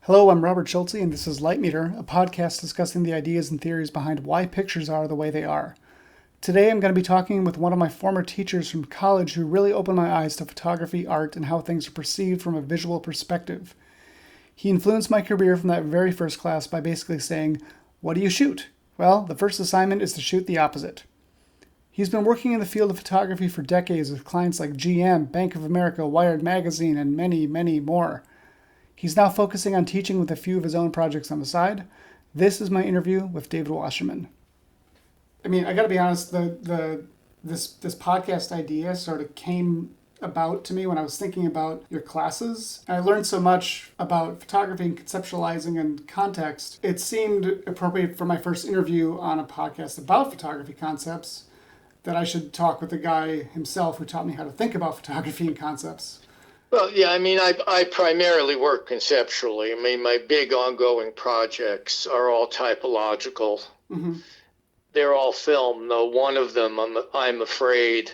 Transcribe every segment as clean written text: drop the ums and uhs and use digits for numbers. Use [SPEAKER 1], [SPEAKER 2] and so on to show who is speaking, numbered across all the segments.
[SPEAKER 1] Hello, I'm Robert Schultze, and this is LightMeter, a podcast discussing the ideas and theories behind why pictures are the way they are. Today I'm going to be talking with one of my former teachers from college who really opened my eyes to photography, art, and how things are perceived from a visual perspective. He influenced my career from that very first class by basically saying, "What do you shoot?" Well, the first assignment is to shoot the opposite. He's been working in the field of photography for decades with clients like GM, Bank of America, Wired Magazine, and many, many more. He's now focusing on teaching with a few of his own projects on the side. This is my interview with David Wasserman. I mean, I got to be honest. This podcast idea sort of came about to me when I was thinking about your classes. I learned so much about photography and conceptualizing and context. It seemed appropriate for my first interview on a podcast about photography concepts that I should talk with the guy himself who taught me how to think about photography and concepts.
[SPEAKER 2] Well, yeah, I mean, I primarily work conceptually. I mean, my big ongoing projects are all typological.
[SPEAKER 1] Mm-hmm.
[SPEAKER 2] They're all film, though one of them, I'm afraid,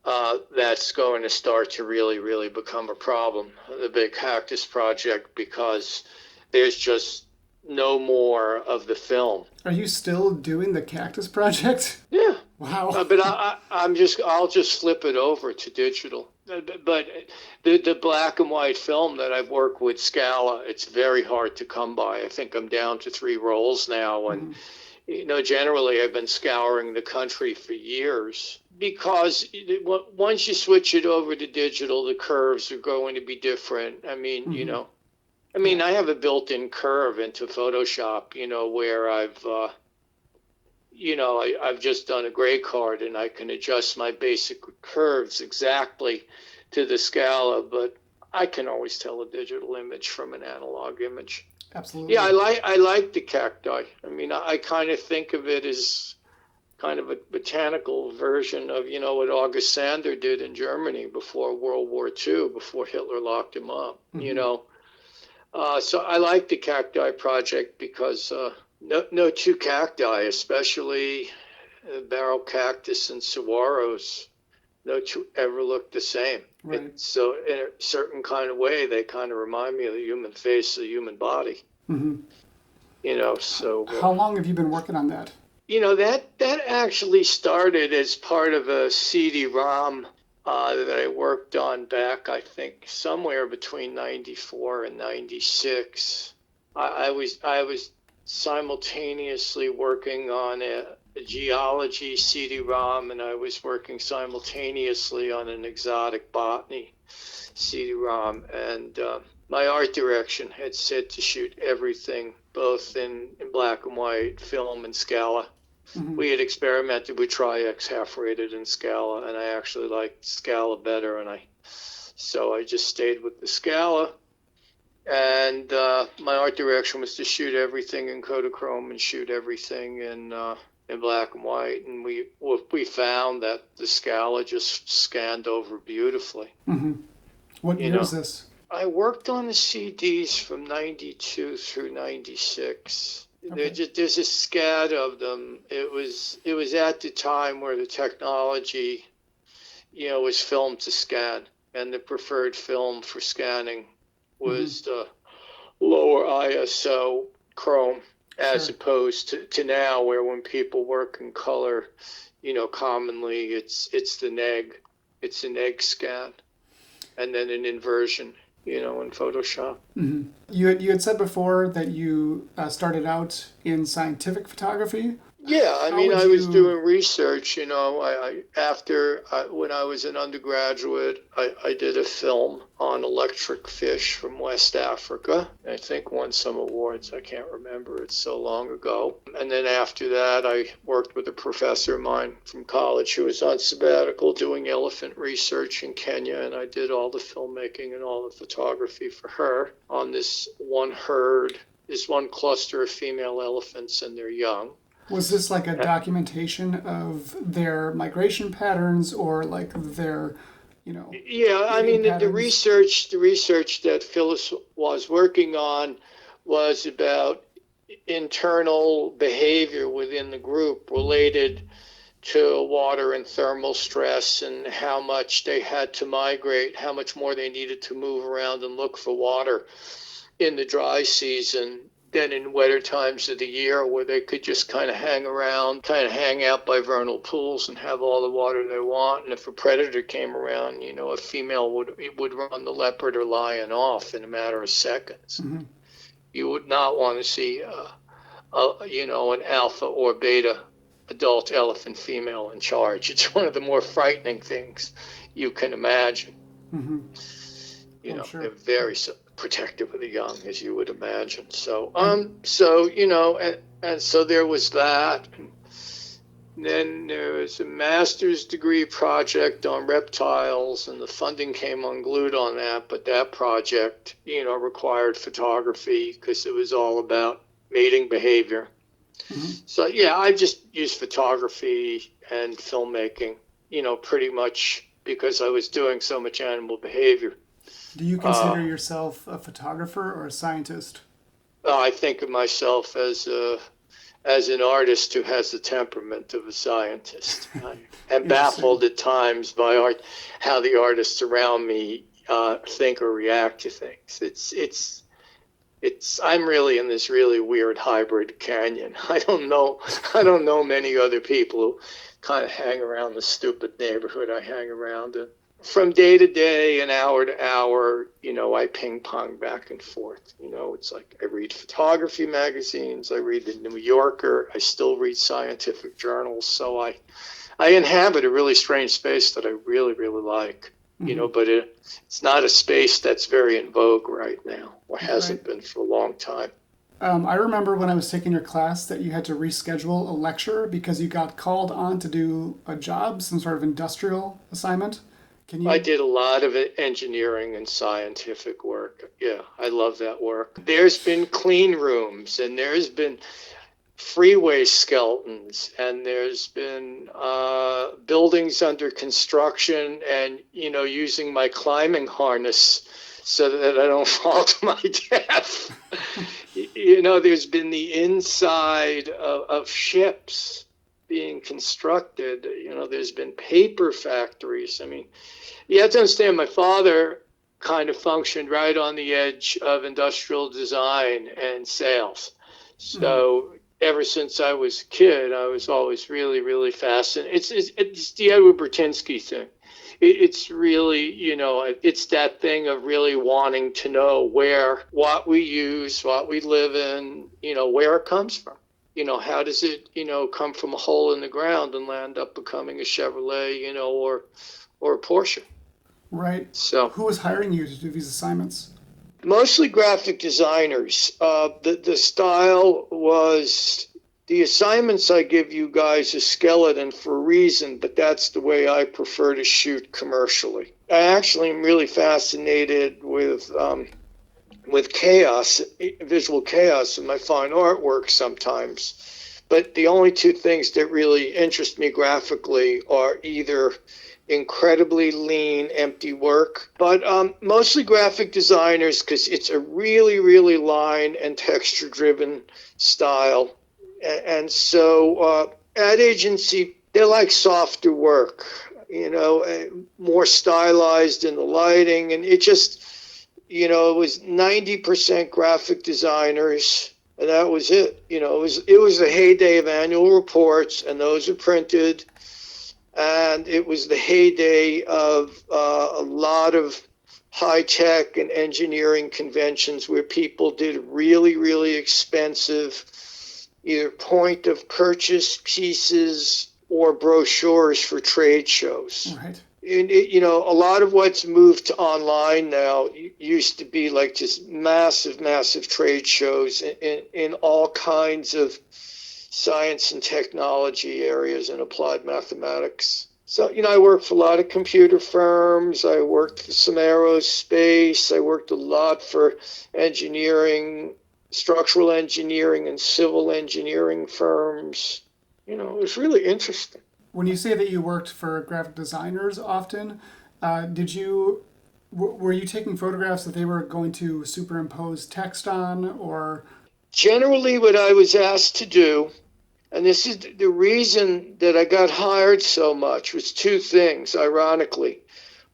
[SPEAKER 2] that's going to start to really become a problem, the big Cactus Project, because there's just no more of the film.
[SPEAKER 1] Are you still doing the Cactus Project?
[SPEAKER 2] Yeah.
[SPEAKER 1] Wow.
[SPEAKER 2] But I'll just flip it over to digital. But the black and white film that I've worked with Scala, it's very hard to come by. I think I'm down to 3 rolls now, and generally I've been scouring the country for years because once you switch it over to digital, the curves are going to be different. I mean, I have a built-in curve into Photoshop, where I've just done a gray card and I can adjust my basic curves exactly to the Scala, but I can always tell a digital image from an analog image.
[SPEAKER 1] Absolutely.
[SPEAKER 2] Yeah, I like the cacti. I mean, I kind of think of it as kind of a botanical version of, what August Sander did in Germany before World War II, before Hitler locked him up, So I like the Cacti Project because no two cacti, especially barrel cactus and saguaros, no two ever look the same.
[SPEAKER 1] Right.
[SPEAKER 2] So in a certain kind of way, they kind of remind me of the human face, the human body.
[SPEAKER 1] Mm-hmm.
[SPEAKER 2] So
[SPEAKER 1] how long have you been working on that?
[SPEAKER 2] That actually started as part of a CD-ROM that I worked on back, I think, somewhere between 94 and 96. I was simultaneously working on a geology CD-ROM, and I was working simultaneously on an exotic botany CD-ROM. And my art direction had said to shoot everything, both in black and white, film, and Scala. Mm-hmm. We had experimented with Tri-X half-rated in Scala, and I actually liked Scala better, so I just stayed with the Scala. And my art direction was to shoot everything in Kodachrome and shoot everything in black and white. And we found that the Scala just scanned over beautifully.
[SPEAKER 1] Mm-hmm. What year is this?
[SPEAKER 2] I worked on the CDs from 92 through 96. Okay. There's a scad of them. It was at the time where the technology, was film to scan, and the preferred film for scanning was the lower ISO chrome, as opposed to now, where when people work in color, commonly it's the neg, it's an egg scan, and then an inversion, in Photoshop.
[SPEAKER 1] Mm-hmm. You had said before that you started out in scientific photography.
[SPEAKER 2] Yeah, I mean, I was doing research, when I was an undergraduate, I did a film on electric fish from West Africa. I think won some awards. I can't remember. It's so long ago. And then after that, I worked with a professor of mine from college who was on sabbatical doing elephant research in Kenya, and I did all the filmmaking and all the photography for her on this one cluster of female elephants and their young.
[SPEAKER 1] Was this like a documentation of their migration patterns or like their,
[SPEAKER 2] Yeah, I mean, the research that Phyllis was working on was about internal behavior within the group related to water and thermal stress and how much they had to migrate, how much more they needed to move around and look for water. in the dry season than in wetter times of the year, where they could just kind of hang around, kind of hang out by vernal pools and have all the water they want. And if a predator came around, a female would run the leopard or lion off in a matter of seconds.
[SPEAKER 1] Mm-hmm.
[SPEAKER 2] You would not want to see, an alpha or beta adult elephant female in charge. It's one of the more frightening things you can imagine.
[SPEAKER 1] Mm-hmm. Sure.
[SPEAKER 2] They're very protective of the young, as you would imagine. So, and so there was that. And then there was a master's degree project on reptiles, and the funding came unglued on that. But that project, required photography because it was all about mating behavior. Mm-hmm. So, I just used photography and filmmaking, pretty much because I was doing so much animal behavior.
[SPEAKER 1] Do you consider yourself a photographer or a scientist?
[SPEAKER 2] I think of myself as an artist who has the temperament of a scientist. I'm baffled at times by how the artists around me think or react to things. I'm really in this really weird hybrid canyon. I don't know many other people who kind of hang around the stupid neighborhood I hang around in. From day to day and hour to hour, I ping pong back and forth. It's like I read photography magazines, I read the New Yorker, I still read scientific journals. So I inhabit a really strange space that I really, really like. Mm-hmm. But it's not a space that's very in vogue right now, or hasn't been for a long time.
[SPEAKER 1] I remember when I was taking your class that you had to reschedule a lecture because you got called on to do a job, some sort of industrial assignment.
[SPEAKER 2] I did a lot of engineering and scientific work. Yeah, I love that work. There's been clean rooms, and there's been freeway skeletons, and there's been buildings under construction, and, using my climbing harness so that I don't fall to my death. There's been the inside of ships being constructed. There's been paper factories. I mean, you have to understand, my father kind of functioned right on the edge of industrial design and sales. So ever since I was a kid, I was always really, really fascinated. It's the Edward Bertinsky thing. It's really, it's that thing of really wanting to know what we use, what we live in, where it comes from. How does it, come from a hole in the ground and land up becoming a Chevrolet, or a Porsche?
[SPEAKER 1] Right.
[SPEAKER 2] So
[SPEAKER 1] who was hiring you to do these assignments?
[SPEAKER 2] Mostly graphic designers. The style was, the assignments I give you guys a skeleton for a reason, but that's the way I prefer to shoot commercially. I actually am really fascinated with chaos, visual chaos in my fine artwork sometimes. But the only two things that really interest me graphically are either incredibly lean, empty work, but mostly graphic designers, because it's a really, really line and texture-driven style. And so ad agency, they like softer work, more stylized in the lighting, and it just, it was 90% graphic designers, and that was it. It was the heyday of annual reports, and those are printed. And it was the heyday of a lot of high-tech and engineering conventions where people did really, really expensive either point-of-purchase pieces or brochures for trade shows.
[SPEAKER 1] Right.
[SPEAKER 2] And a lot of what's moved to online now used to be like just massive, massive trade shows in all kinds of science and technology areas and applied mathematics. So, I worked for a lot of computer firms. I worked for some aerospace. I worked a lot for engineering, structural engineering and civil engineering firms. It was really interesting.
[SPEAKER 1] When you say that you worked for graphic designers often, were you taking photographs that they were going to superimpose text on, or?
[SPEAKER 2] Generally, what I was asked to do, and this is the reason that I got hired so much, was two things, ironically.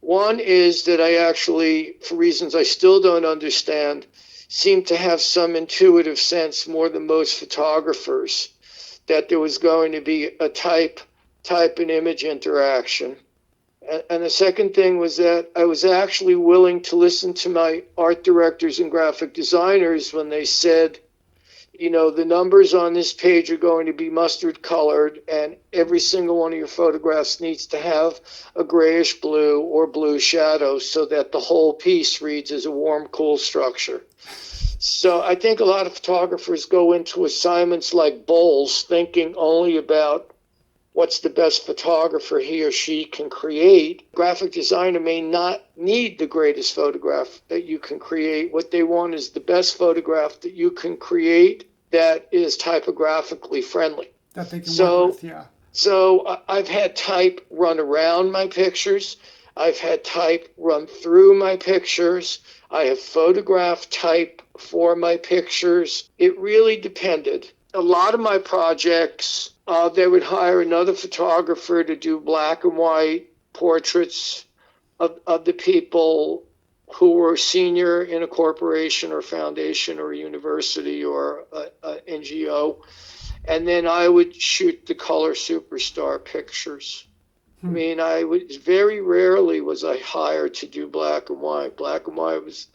[SPEAKER 2] One is that I actually, for reasons I still don't understand, seemed to have some intuitive sense more than most photographers that there was going to be a type and image interaction. And the second thing was that I was actually willing to listen to my art directors and graphic designers when they said, the numbers on this page are going to be mustard colored, and every single one of your photographs needs to have a grayish blue or blue shadow so that the whole piece reads as a warm, cool structure. So I think a lot of photographers go into assignments like bowls thinking only about what's the best photographer he or she can create. Graphic designer may not need the greatest photograph that you can create. What they want is the best photograph that you can create that is typographically friendly.
[SPEAKER 1] That they can work with, yeah.
[SPEAKER 2] So I've had type run around my pictures. I've had type run through my pictures. I have photographed type for my pictures. It really depended. A lot of my projects, they would hire another photographer to do black and white portraits of the people who were senior in a corporation or foundation or a university or a NGO. And then I would shoot the color superstar pictures. I mean, very rarely was I hired to do black and white. Black and white was,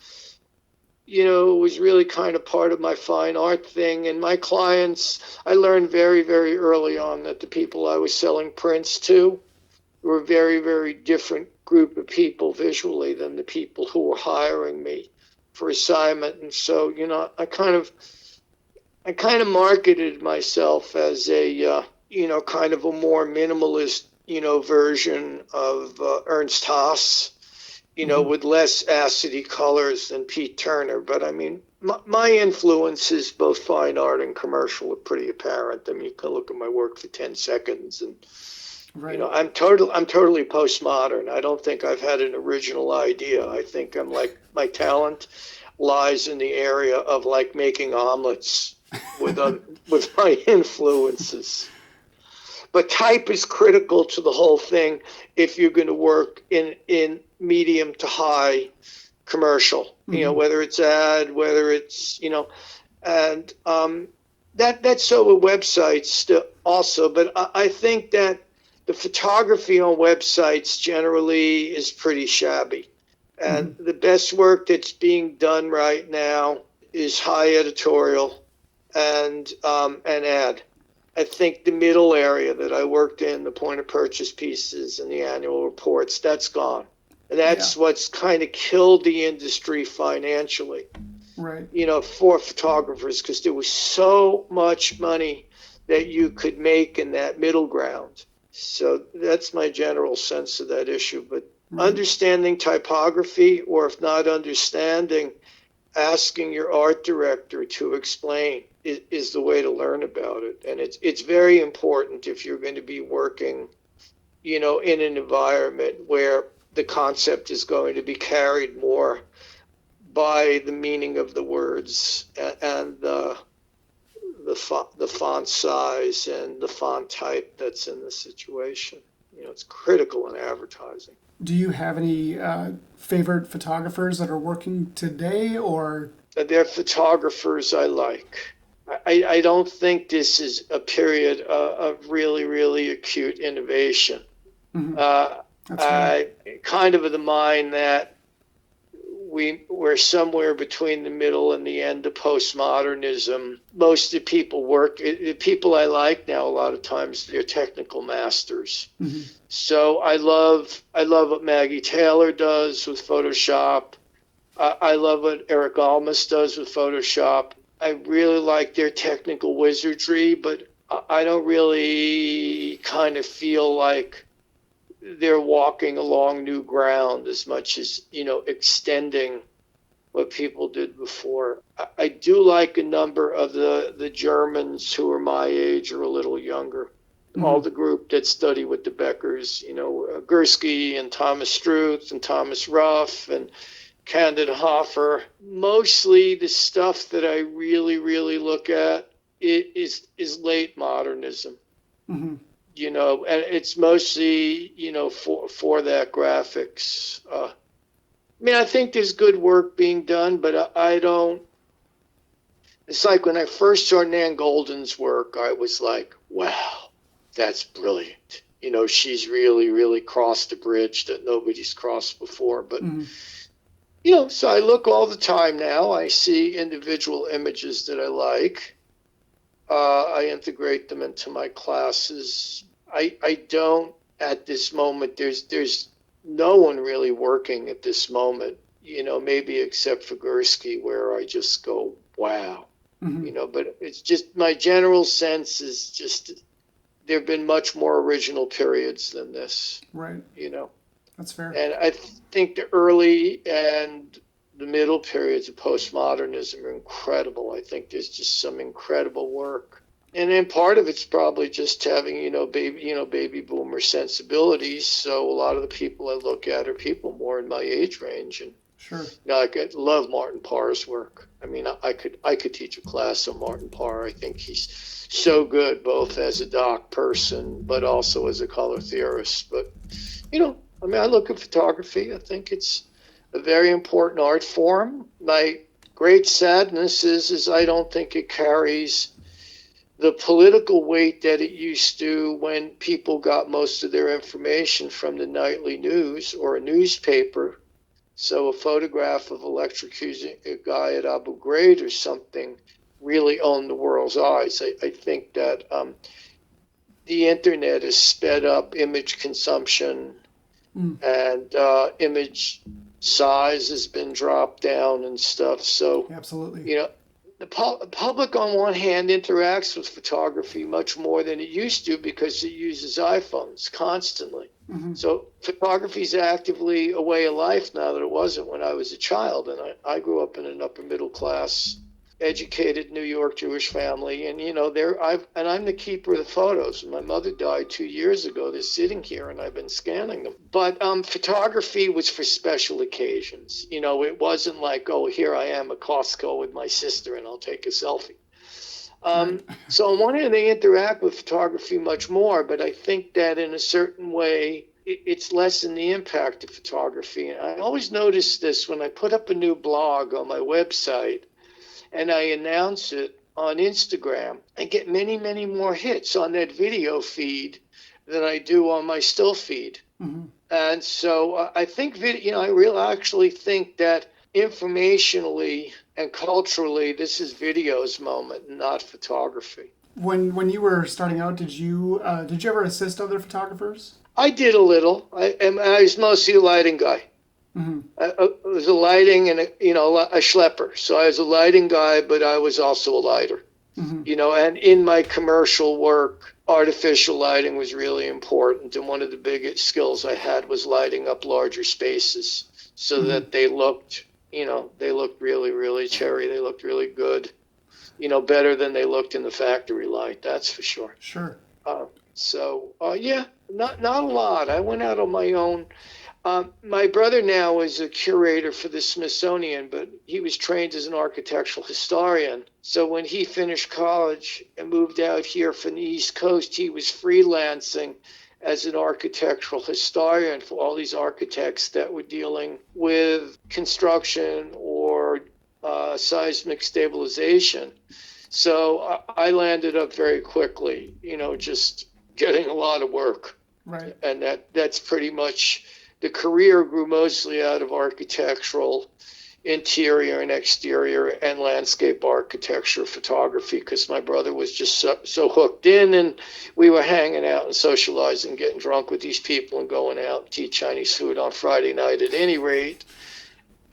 [SPEAKER 2] was really kind of part of my fine art thing. And my clients, I learned very, very early on that the people I was selling prints to were a very, very different group of people visually than the people who were hiring me for assignment. And so, I kind of marketed myself as a, kind of a more minimalist, version of Ernst Haas, with less acidy colors than Pete Turner. But I mean, my influences, both fine art and commercial, are pretty apparent. I mean, you can look at my work for 10 seconds and,
[SPEAKER 1] right.
[SPEAKER 2] I'm totally postmodern. I don't think I've had an original idea. I think I'm like, my talent lies in the area of like making omelets with my influences. But type is critical to the whole thing if you're going to work in medium to high commercial, whether it's ad, whether it's, and that's so with websites also. But I think that the photography on websites generally is pretty shabby. And the best work that's being done right now is high editorial and ad. I think the middle area that I worked in, the point of purchase pieces and the annual reports, that's gone. And that's what's kind of killed the industry financially,
[SPEAKER 1] right?
[SPEAKER 2] For photographers, because there was so much money that you could make in that middle ground. So that's my general sense of that issue. But understanding typography, or if not understanding, asking your art director to explain is the way to learn about it. And it's very important if you're going to be working, in an environment where the concept is going to be carried more by the meaning of the words and the font size and the font type that's in the situation. It's critical in advertising.
[SPEAKER 1] Do you have any favorite photographers that are working today, or?
[SPEAKER 2] They're photographers I like. I don't think this is a period of really, really acute innovation. I kind of the mind that we're somewhere between the middle and the end of postmodernism. Most of the people I like now, a lot of times they're technical masters. So I love what Maggie Taylor does with Photoshop. I love what Eric Almas does with Photoshop. I really like their technical wizardry, but I don't really kind of feel like they're walking along new ground as much as, extending what people did before. I do like a number of the Germans who are my age or a little younger. All the group that study with the Beckers, Gursky and Thomas Struth and Thomas Ruff and Candid Hoffer. Mostly the stuff that I really, really look at is late modernism. And it's mostly, for that graphics. I think there's good work being done, but I don't It's like when I first saw Nan Golden's work, I was like, wow, that's brilliant. She's really, really crossed a bridge that nobody's crossed before. But, so I look all the time now. I see individual images that I like. I integrate them into my classes. I don't at this moment. There's no one really working at this moment, maybe except for Gursky, where I just go, wow. But it's just my general sense is just there have been much more original periods than this.
[SPEAKER 1] Right. That's fair.
[SPEAKER 2] And I think the early and the middle periods of postmodernism are incredible. I think there's just some incredible work. And then part of it's probably just having, baby boomer sensibilities. So a lot of the people I look at are people more in my age range. And
[SPEAKER 1] sure.
[SPEAKER 2] I love Martin Parr's work. I mean, I could teach a class on Martin Parr. I think he's so good, both as a doc person, but also as a color theorist. But, I look at photography. I think it's a very important art form. My great sadness is I don't think it carries the political weight that it used to when people got most of their information from the nightly news or a newspaper. So a photograph of electrocuting a guy at Abu Ghraib or something really owned the world's eyes. I think that the internet has sped up image consumption and image size has been dropped down and stuff. So,
[SPEAKER 1] absolutely.
[SPEAKER 2] The public on one hand interacts with photography much more than it used to because it uses iPhones constantly. So photography is actively a way of life now that it wasn't when I was a child. And I grew up in an upper middle class, educated New York Jewish family. And, I'm the keeper of the photos. My mother died 2 years ago. They're sitting here and I've been scanning them. But photography was for special occasions. It wasn't like, oh, here I am at Costco with my sister and I'll take a selfie. So on one hand, they interact with photography much more, but I think that in a certain way, it's lessened the impact of photography. And I always notice this when I put up a new blog on my website and I announce it on Instagram, I get many, many more hits on that video feed than I do on my still feed. And so I think, I really actually think that informationally and culturally, this is video's moment, not photography.
[SPEAKER 1] When you were starting out, did you ever assist other photographers?
[SPEAKER 2] I did a little. I was mostly a lighting guy. I was a lighting and a schlepper. So I was a lighting guy, but I was also a lighter. And in my commercial work, artificial lighting was really important. And one of the biggest skills I had was lighting up larger spaces so that they looked really, really cherry. They looked really good, better than they looked in the factory light. That's for sure.
[SPEAKER 1] Sure.
[SPEAKER 2] Not a lot. I went out on my own. My brother now is a curator for the Smithsonian, but he was trained as an architectural historian. So when he finished college and moved out here from the East Coast, he was freelancing as an architectural historian for all these architects that were dealing with construction or seismic stabilization. So I landed up very quickly, just getting a lot of work.
[SPEAKER 1] Right.
[SPEAKER 2] And that's pretty much, the career grew mostly out of architectural, interior and exterior, and landscape architecture photography, because my brother was just so hooked in, and we were hanging out and socializing, getting drunk with these people and going out to eat Chinese food on Friday night at any rate.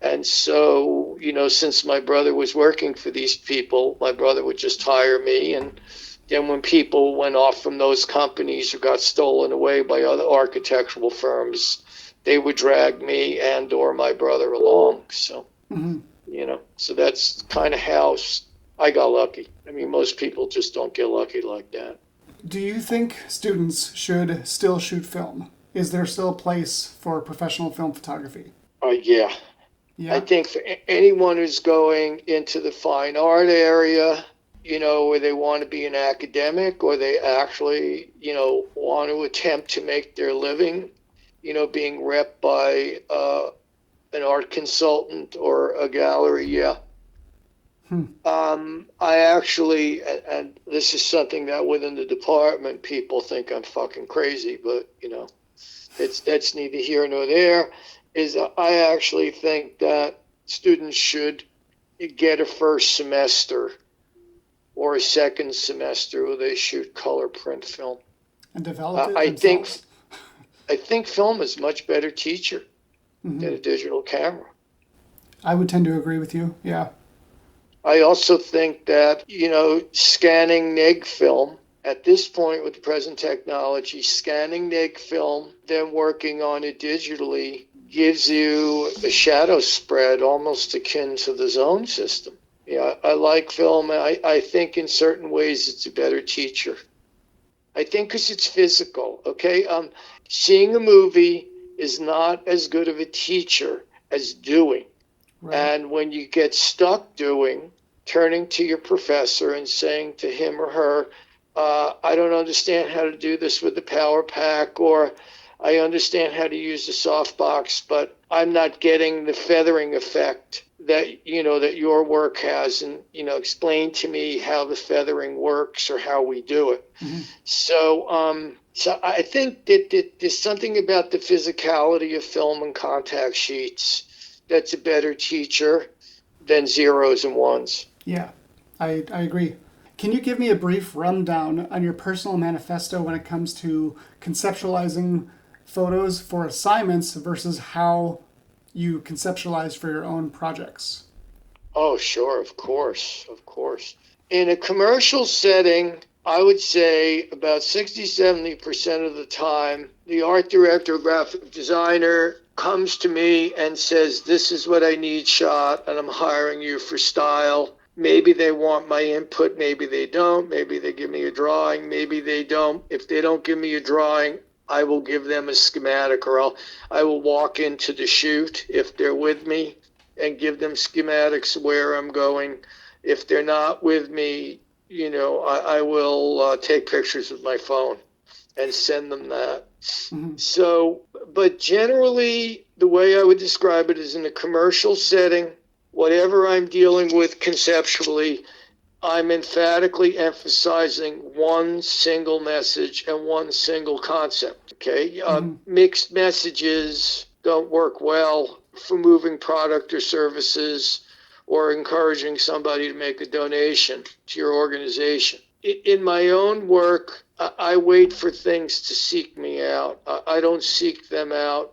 [SPEAKER 2] And so, since my brother was working for these people, my brother would just hire me. And then when people went off from those companies or got stolen away by other architectural firms, they would drag me and or my brother along. So, so that's kind of how I got lucky. I mean, most people just don't get lucky like that.
[SPEAKER 1] Do you think students should still shoot film? Is there still a place for professional film photography?
[SPEAKER 2] Yeah. I think for anyone who's going into the fine art area, where they want to be an academic or they actually, want to attempt to make their living, being repped by an art consultant or a gallery, yeah. I actually, and this is something that within the department people think I'm fucking crazy, but that's neither here nor there. Is I actually think that students should get a first semester or a second semester where they shoot color print film.
[SPEAKER 1] And develop it
[SPEAKER 2] I think
[SPEAKER 1] themselves.
[SPEAKER 2] I think film is a much better teacher than a digital camera.
[SPEAKER 1] I would tend to agree with you. Yeah.
[SPEAKER 2] I also think that, scanning neg film at this point with the present technology, scanning neg film, then working on it digitally gives you a shadow spread almost akin to the zone system. Yeah, I like film. I think in certain ways it's a better teacher. I think because it's physical, okay? Seeing a movie is not as good of a teacher as doing.
[SPEAKER 1] Right.
[SPEAKER 2] And when you get stuck doing, turning to your professor and saying to him or her, I don't understand how to do this with the power pack, or I understand how to use the softbox, but I'm not getting the feathering effect that that your work has, and explain to me how the feathering works or how we do it. So I think that there's something about the physicality of film and contact sheets that's a better teacher than zeros and ones.
[SPEAKER 1] Yeah, I agree. Can you give me a brief rundown on your personal manifesto when it comes to conceptualizing photos for assignments versus how you conceptualize for your own projects?
[SPEAKER 2] Oh, sure, of course, of course. In a commercial setting, I would say about 60-70% of the time, the art director, graphic designer comes to me and says, this is what I need shot, and I'm hiring you for style. Maybe they want my input, maybe they don't. Maybe they give me a drawing, maybe they don't. If they don't give me a drawing, I will give them a schematic, or I will walk into the shoot if they're with me and give them schematics where I'm going. If they're not with me, I will take pictures with my phone and send them that. So, but generally, the way I would describe it is in a commercial setting, whatever I'm dealing with conceptually, I'm emphatically emphasizing one single message and one single concept. Okay. Mixed messages don't work well for moving product or services or encouraging somebody to make a donation to your organization. In my own work, I wait for things to seek me out. I don't seek them out.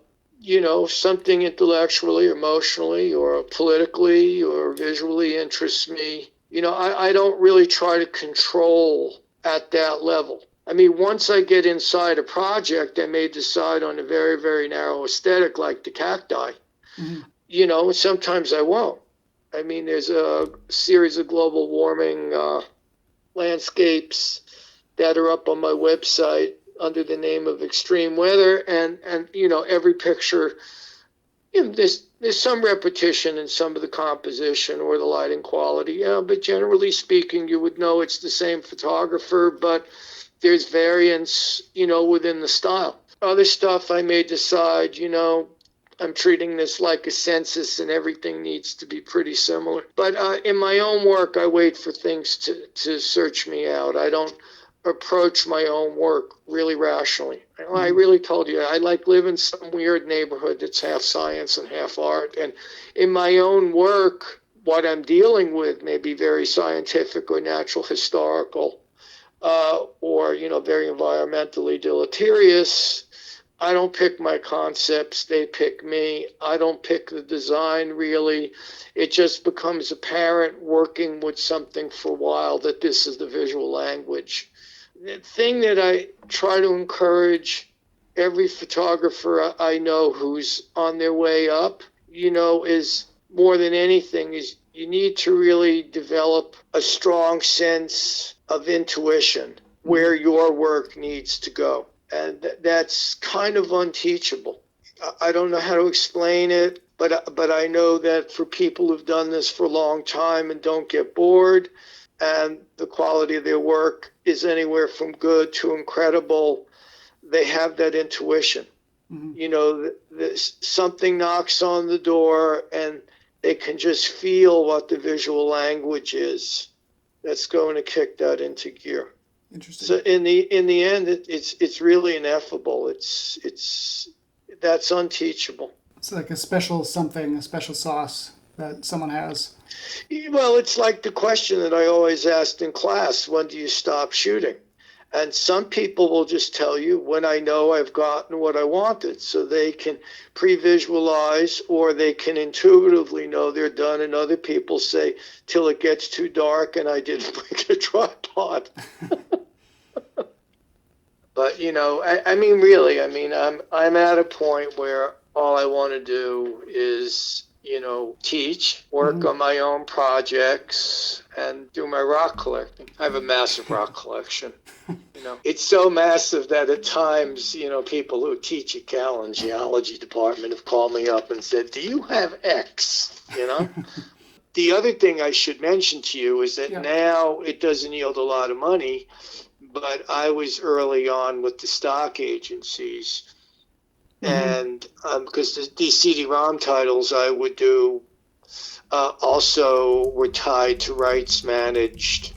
[SPEAKER 2] Something intellectually, emotionally, or politically, or visually interests me. I don't really try to control at that level. I mean, once I get inside a project, I may decide on a very, very narrow aesthetic like the cacti. Sometimes I won't. I mean, there's a series of global warming landscapes that are up on my website under the name of extreme weather, and every picture, there's some repetition in some of the composition or the lighting quality, but generally speaking, you would know it's the same photographer, but there's variance, within the style. Other stuff I may decide, I'm treating this like a census and everything needs to be pretty similar. But in my own work, I wait for things to search me out. I don't approach my own work really rationally. I really told you, I live in some weird neighborhood that's half science and half art. And in my own work, what I'm dealing with may be very scientific or natural historical, or, very environmentally deleterious. I don't pick my concepts, they pick me. I don't pick the design really. It just becomes apparent working with something for a while that this is the visual language. The thing that I try to encourage every photographer I know who's on their way up, is more than anything is you need to really develop a strong sense of intuition where your work needs to go. And that's kind of unteachable. I don't know how to explain it, but I know that for people who've done this for a long time and don't get bored, and the quality of their work is anywhere from good to incredible, they have that intuition. Something knocks on the door and they can just feel what the visual language is that's going to kick that into gear.
[SPEAKER 1] Interesting.
[SPEAKER 2] So in the end, it's really ineffable. That's unteachable.
[SPEAKER 1] It's like a special something, a special sauce that someone has.
[SPEAKER 2] Well, it's like the question that I always asked in class: when do you stop shooting? And some people will just tell you, when I know I've gotten what I wanted. So they can pre-visualize, or they can intuitively know they're done. And other people say, till it gets too dark and I didn't bring a tripod. But, really, I'm at a point where all I want to do is, teach, work on my own projects, and do my rock collecting. I have a massive rock collection. It's so massive that at times, people who teach at Cal in geology department have called me up and said, do you have X? The other thing I should mention to you is that now it doesn't yield a lot of money, but I was early on with the stock agencies. And because these CD-ROM titles I would do also were tied to rights-managed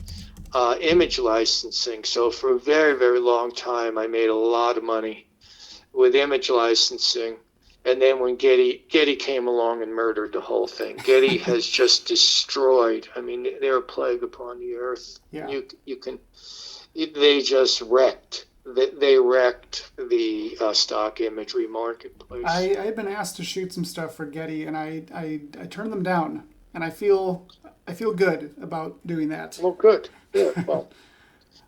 [SPEAKER 2] image licensing. So for a very, very long time, I made a lot of money with image licensing. And then when Getty came along and murdered the whole thing, Getty has just destroyed. They're a plague upon the earth.
[SPEAKER 1] Yeah.
[SPEAKER 2] They just wrecked. They wrecked the stock imagery marketplace.
[SPEAKER 1] I had been asked to shoot some stuff for Getty, and I turned them down, and I feel good about doing that.
[SPEAKER 2] Well, good. Yeah. Well,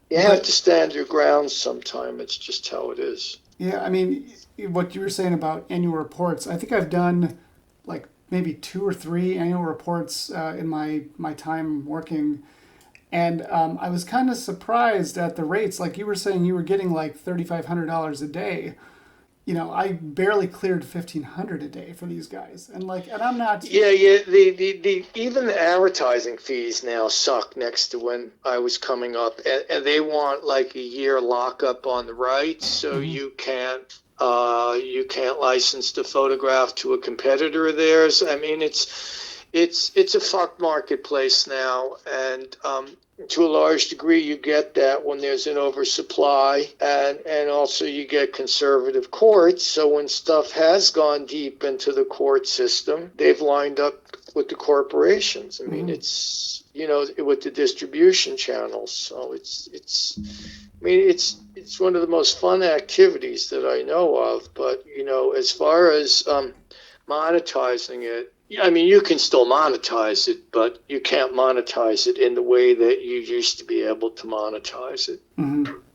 [SPEAKER 2] you have to stand your ground sometime. It's just how it is.
[SPEAKER 1] Yeah, what you were saying about annual reports, I think I've done like maybe 2 or 3 annual reports in my time working. And I was kind of surprised at the rates. Like you were saying, you were getting like $3,500 a day. I barely cleared $1,500 a day for these guys, and I'm not.
[SPEAKER 2] Yeah. The even the advertising fees now suck next to when I was coming up, and they want like a year lockup on the rights, so you can't license the photograph to a competitor of theirs. It's a fucked marketplace now, and to a large degree you get that when there's an oversupply, and also you get conservative courts. So when stuff has gone deep into the court system, they've lined up with the corporations. It's with the distribution channels. So it's one of the most fun activities that I know of. But as far as monetizing it, you can still monetize it, but you can't monetize it in the way that you used to be able to monetize it.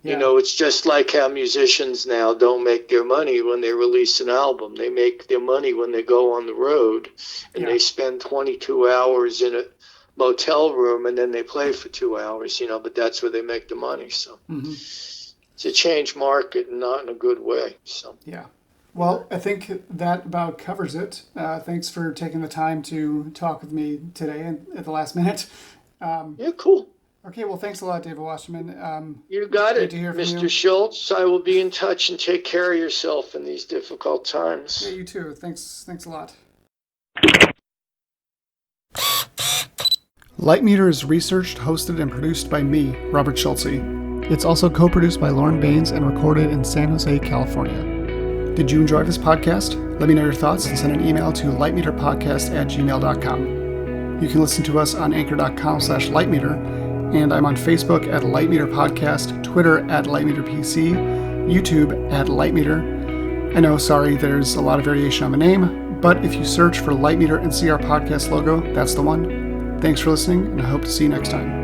[SPEAKER 2] Yeah. It's just like how musicians now don't make their money when they release an album. They make their money when they go on the road, and they spend 22 hours in a motel room, and then they play for 2 hours, but that's where they make the money. So it's a changed market, and not in a good way. So
[SPEAKER 1] yeah. Well, I think that about covers it. Thanks for taking the time to talk with me today at the last minute.
[SPEAKER 2] Yeah, cool.
[SPEAKER 1] Okay, well, thanks a lot, David Wasserman.
[SPEAKER 2] You got it,
[SPEAKER 1] to hear from
[SPEAKER 2] Mr.
[SPEAKER 1] you.
[SPEAKER 2] Schultze. I will be in touch, and take care of yourself in these difficult times.
[SPEAKER 1] Yeah, you too. Thanks a lot. LightMeter is researched, hosted, and produced by me, Robert Schultze. It's also co-produced by Lauren Baines and recorded in San Jose, California. Did you enjoy this podcast? Let me know your thoughts and send an email to lightmeterpodcast@gmail.com. You can listen to us on anchor.com/lightmeter, and I'm on Facebook at LightMeter Podcast, Twitter at LightMeterPC, YouTube at LightMeter. I know, sorry, there's a lot of variation on the name, but if you search for LightMeter and see our podcast logo, that's the one. Thanks for listening, and I hope to see you next time.